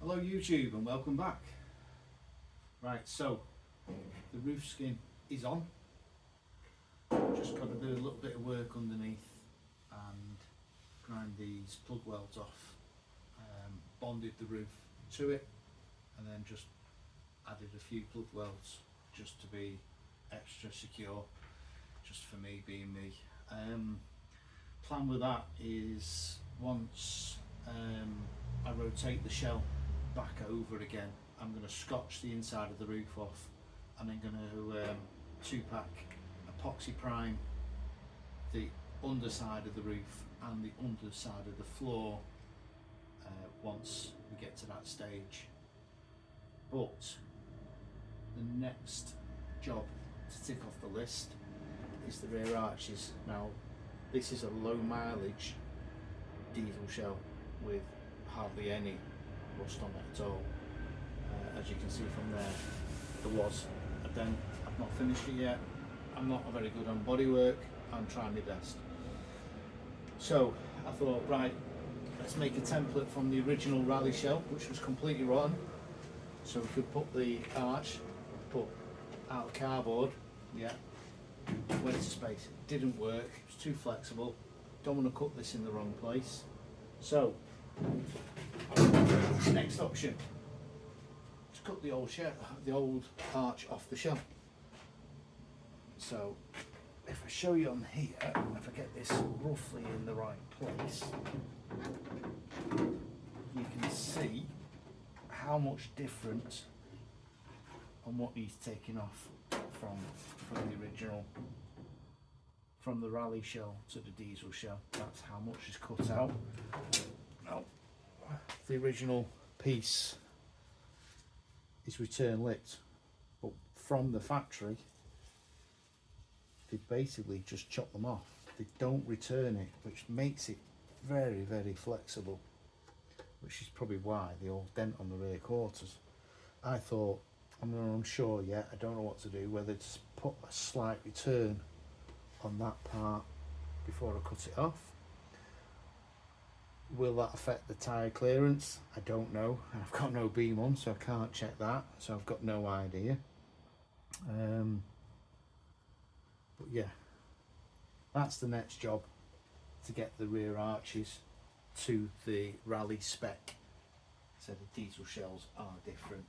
Hello YouTube and welcome back. Right, so the roof skin is on. Just got to do a little bit of work underneath and grind these plug welds off. Bonded the roof to it and then just added a few plug welds just to be extra secure, just for me being me. Plan with that is once I rotate the shell back over again, I'm going to scotch the inside of the roof off and then going to 2-pack epoxy prime the underside of the roof and the underside of the floor once we get to that stage. But the next job to tick off the list is the rear arches. Now this is a low mileage diesel shell with hardly any rust on it at all. As you can see from there was a dent. I've not finished it yet. I'm not very good on bodywork. I'm trying my best. So I thought, right, let's make a template from the original Rallye shell, which was completely rotten. So we could put the arch, put out cardboard, yeah, went to space. It didn't work, it was too flexible. Don't want to cut this in the wrong place. So, next option, to cut the old shell, the old arch off the shell. So, if I show you on here, if I get this roughly in the right place, you can see how much difference on what he's taking off from the original, from the Rallye shell to the diesel shell. That's how much is cut out. Now, the original piece is return lit, but from the factory they basically just chop them off. They don't return it, which makes it very, very flexible, which is probably why the old dent on the rear quarters. I thought, I'm unsure yet, I don't know what to do, whether to put a slight return on that part before I cut it off. Will that affect the tyre clearance? I don't know. I've got no beam on, so I can't check that, so I've got no idea. But yeah, that's the next job, to get the rear arches to the Rallye spec. So the diesel shells are different.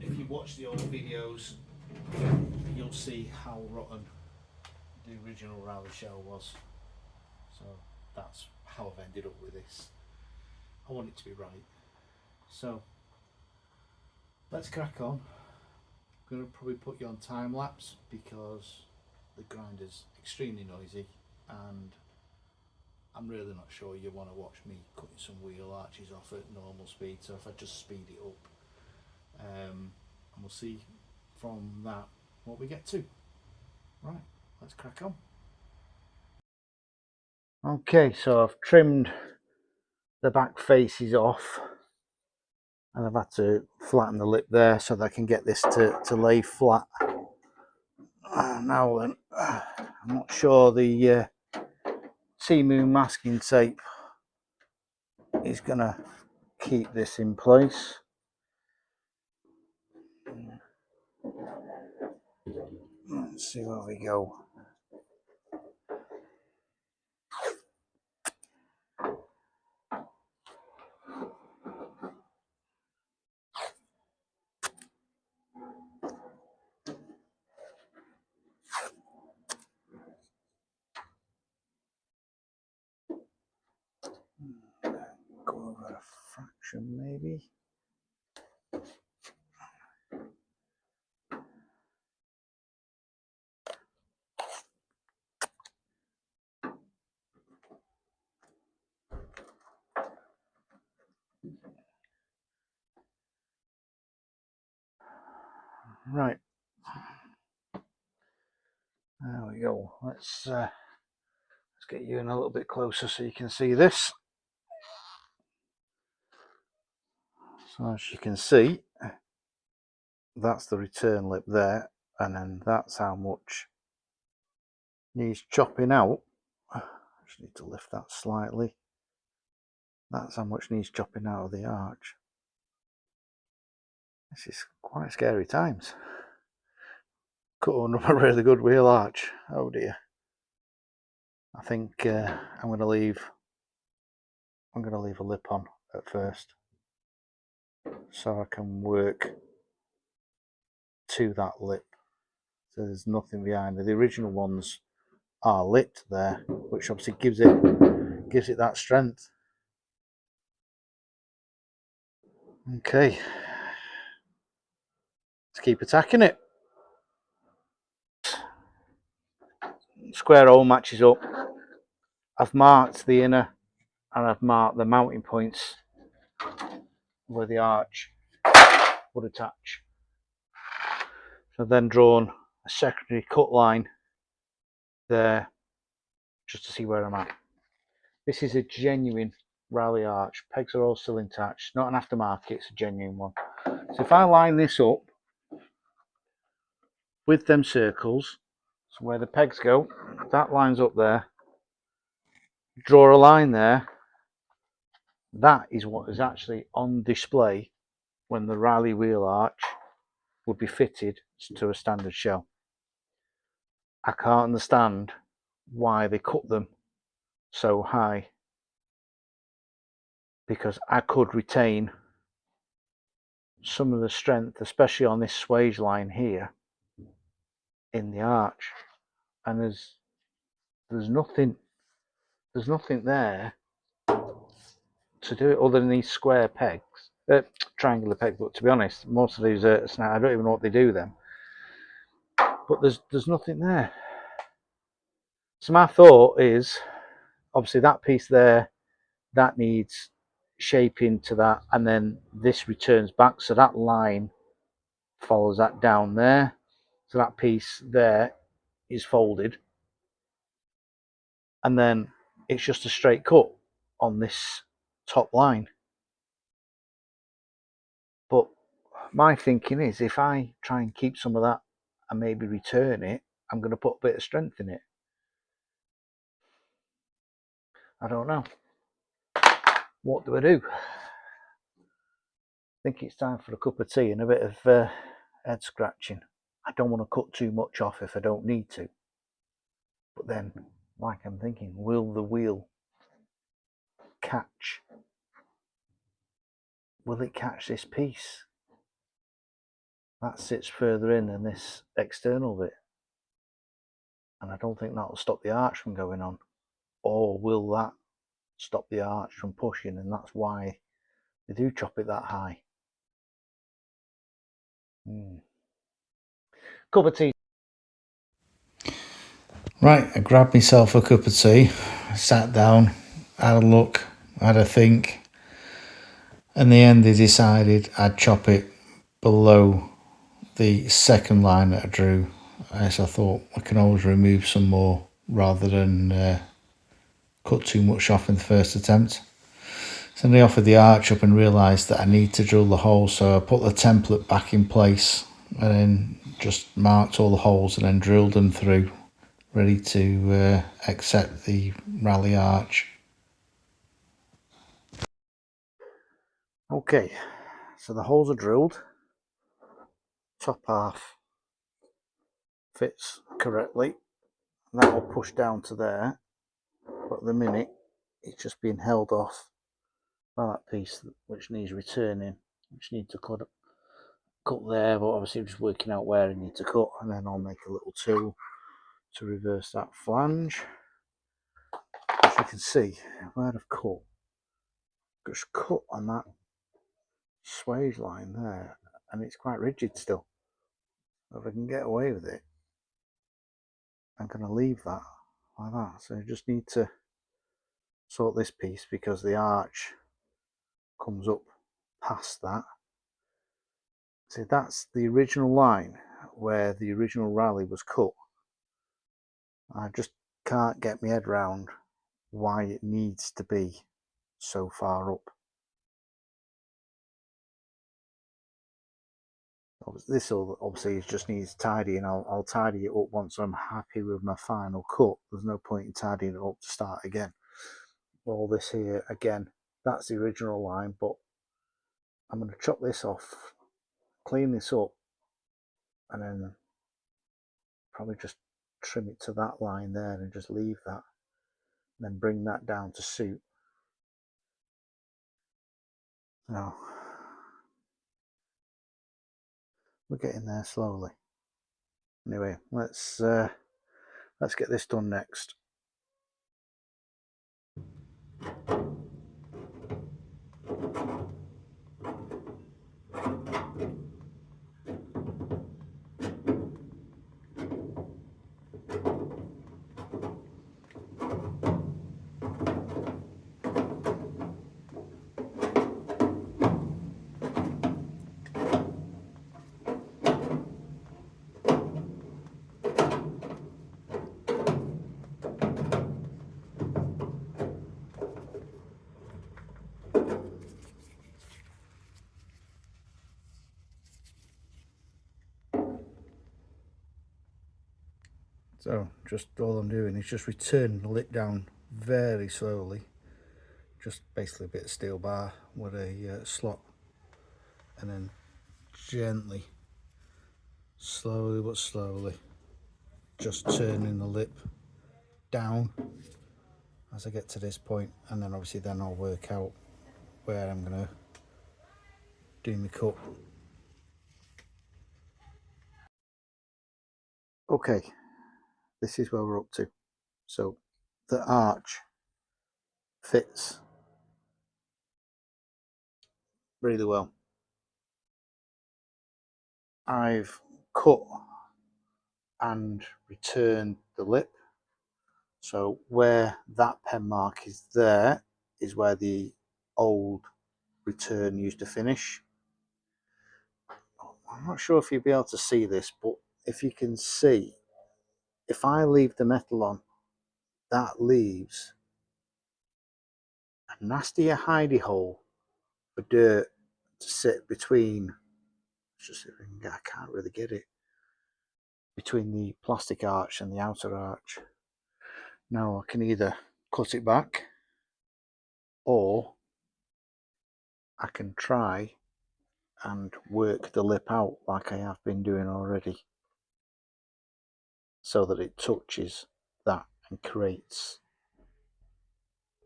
If you watch the old videos, you'll see how rotten the original Rallye shell was. So that's how I've ended up with this. I want it to be right. So let's crack on. I'm going to probably put you on time lapse because the grinder's extremely noisy and I'm really not sure you want to watch me cutting some wheel arches off at normal speed. So if I just speed it up, and we'll see from that what we get to. Right, let's crack on. Okay, so I've trimmed the back faces off and I've had to flatten the lip there so that I can get this to lay flat. Now then, I'm not sure the T-Moon masking tape is going to keep this in place. Let's see where we go. Go over a fraction maybe. Right, there we go. Let's get you in a little bit closer so you can see this. So as you can see, that's the return lip there, and then that's how much needs chopping out. I just need to lift that slightly. That's how much needs chopping out of the arch. This is quite scary times. Cut on a really good wheel arch. Oh dear. I think I'm going to leave a lip on at first, so I can work to that lip. So there's nothing behind it. The original ones are lit there, which obviously gives it that strength. Okay, let's keep attacking it. Square hole matches up. I've marked the inner and I've marked the mounting points where the arch would attach. So I've then drawn a secondary cut line there just to see where I'm at. This is a genuine Rallye arch. Pegs are all still attached. Not an aftermarket, it's a genuine one. So if I line this up with them circles, so where the pegs go, that lines up there, draw a line there, that is what is actually on display when the Rallye wheel arch would be fitted to a standard shell. I can't understand why they cut them so high, because I could retain some of the strength, especially on this swage line here in the arch, and there's nothing there to do it other than these square pegs, triangular pegs. But to be honest, most of these I don't even know what they do them, but there's nothing there. So my thought is, obviously that piece there, that needs shaping to that, and then this returns back, so that line follows that down there, so that piece there is folded, and then it's just a straight cut on this top line. But my thinking is, if I try and keep some of that and maybe return it, I'm going to put a bit of strength in it. I don't know. What do I do? I think it's time for a cup of tea and a bit of head scratching. I don't want to cut too much off if I don't need to. But then, like I'm thinking, will the wheel catch? Will it catch this piece? That sits further in than this external bit. And I don't think that'll stop the arch from going on. Or will that stop the arch from pushing, and that's why they do chop it that high. Cup of tea. Right, I grabbed myself a cup of tea, sat down, had a look, had a think. In the end, they decided I'd chop it below the second line that I drew, as I thought I can always remove some more rather than cut too much off in the first attempt. So then I offered the arch up and realised that I need to drill the hole, so I put the template back in place and then just marked all the holes and then drilled them through, ready to accept the Rallye arch. Okay, so the holes are drilled, top half fits correctly, that will push down to there, but at the minute it's just being held off by that piece which needs returning, which needs to cut there, but obviously just working out where I need to cut, and then I'll make a little tool to reverse that flange. As you can see, where I've cut, just cut on that swage line there, and it's quite rigid still. If I can get away with it, I'm going to leave that like that. So I just need to sort this piece because the arch comes up past that. See, that's the original line where the original Rallye was cut. I just can't get my head round why it needs to be so far up. This obviously just needs tidying. I'll tidy it up once I'm happy with my final cut. There's no point in tidying it up to start again. All this here again That's the original line, but I'm going to chop this off, clean this up, and then probably just trim it to that line there and just leave that, and then bring that down to suit. Now, we're getting there slowly. Anyway, let's get this done next. So just all I'm doing is just returning the lip down very slowly, just basically a bit of steel bar with a slot, and then gently, slowly but slowly, just turning the lip down as I get to this point, and then obviously then I'll work out where I'm going to do my cut. Okay, this is where we're up to. So the arch fits really well. I've cut and returned the lip, so where that pen mark is there is where the old return used to finish. I'm not sure if you'll be able to see this, but if you can see, if I leave the metal on, that leaves a nasty hidey hole for dirt to sit between. Just I can't really get it between the plastic arch and the outer arch. Now I can either cut it back, or I can try and work the lip out like I have been doing already, so that it touches that and creates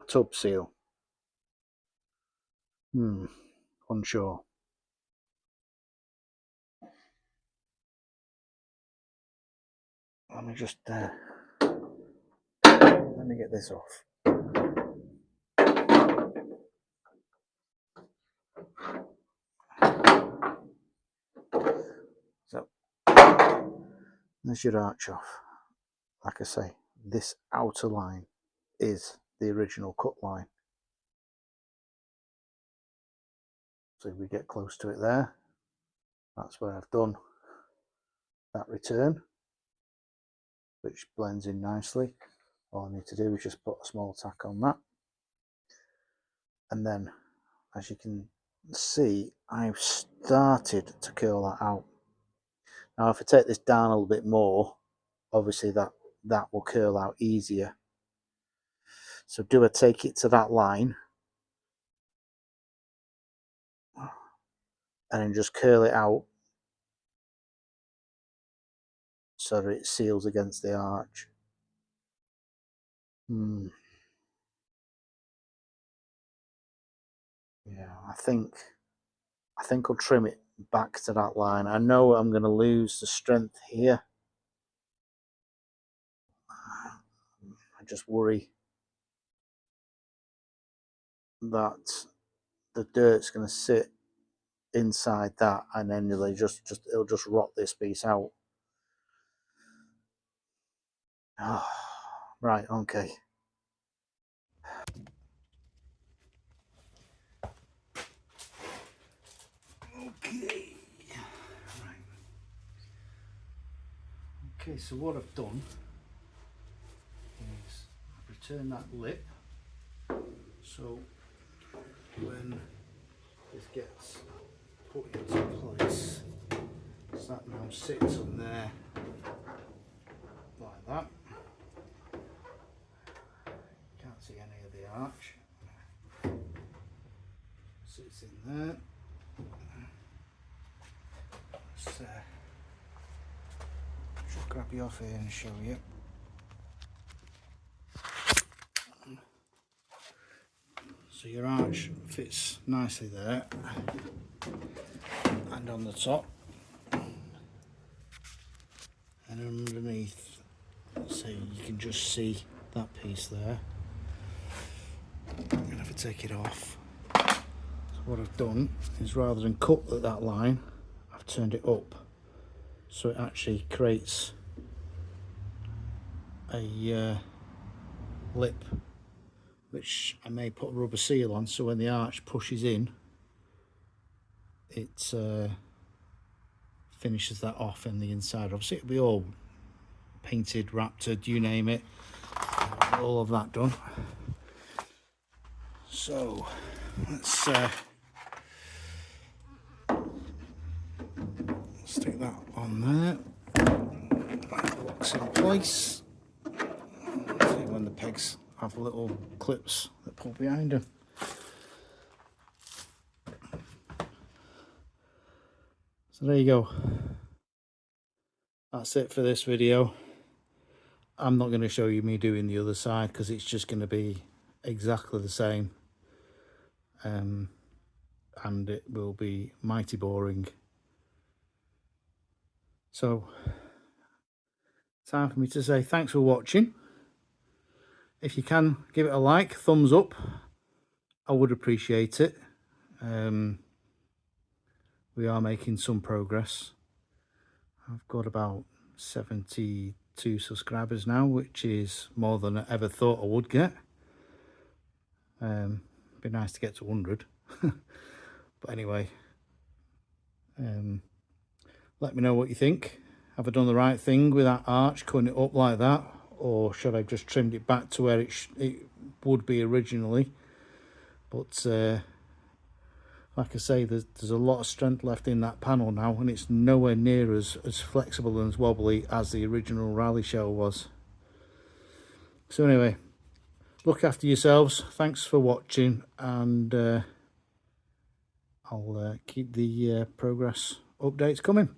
a tub seal. Unsure. Let me just let me get this off. So there's your arch off. Like I say, this outer line is the original cut line. So if we get close to it there, that's where I've done that return, which blends in nicely. All I need to do is just put a small tack on that, and then, as you can see, I've started to curl that out. Now if I take this down a little bit more, obviously that will curl out easier. So do I take it to that line and then just curl it out so that it seals against the arch? Yeah, I think I'll trim it back to that line. I know I'm going to lose the strength here. I just worry that the dirt's going to sit inside that, and then it'll just rot this piece out. Oh, right, okay. Okay. Right. Okay, so what I've done is I've returned that lip, so when this gets put into place, so that now sits on there like that. Can't see any of the arch. Sits in there. Let's just grab you off here and show you. So your arch fits nicely there, and on the top, and underneath, so you can just see that piece there. I'm going to have to take it off. So what I've done is, rather than cut at that line, I've turned it up, so it actually creates a lip, which I may put a rubber seal on, so when the arch pushes in, it finishes that off in the inside. Obviously it'll be all painted, raptored, you name it, all of that done. So let's stick that on there. That locks in place. See, when the pegs have little clips that pull behind them. So there you go. That's it for this video. I'm not going to show you me doing the other side because it's just going to be exactly the same. And it will be mighty boring. So, time for me to say thanks for watching. If you can, give it a like, thumbs up. I would appreciate it. We are making some progress. I've got about 72 subscribers now, which is more than I ever thought I would get. Be nice to get to 100. But anyway, let me know what you think. Have I done the right thing with that arch, cutting it up like that? Or should I have just trimmed it back to where it would be originally? But like I say, there's a lot of strength left in that panel now, and it's nowhere near as flexible and as wobbly as the original Rallye shell was. So anyway, look after yourselves. Thanks for watching, and I'll keep the progress updates coming.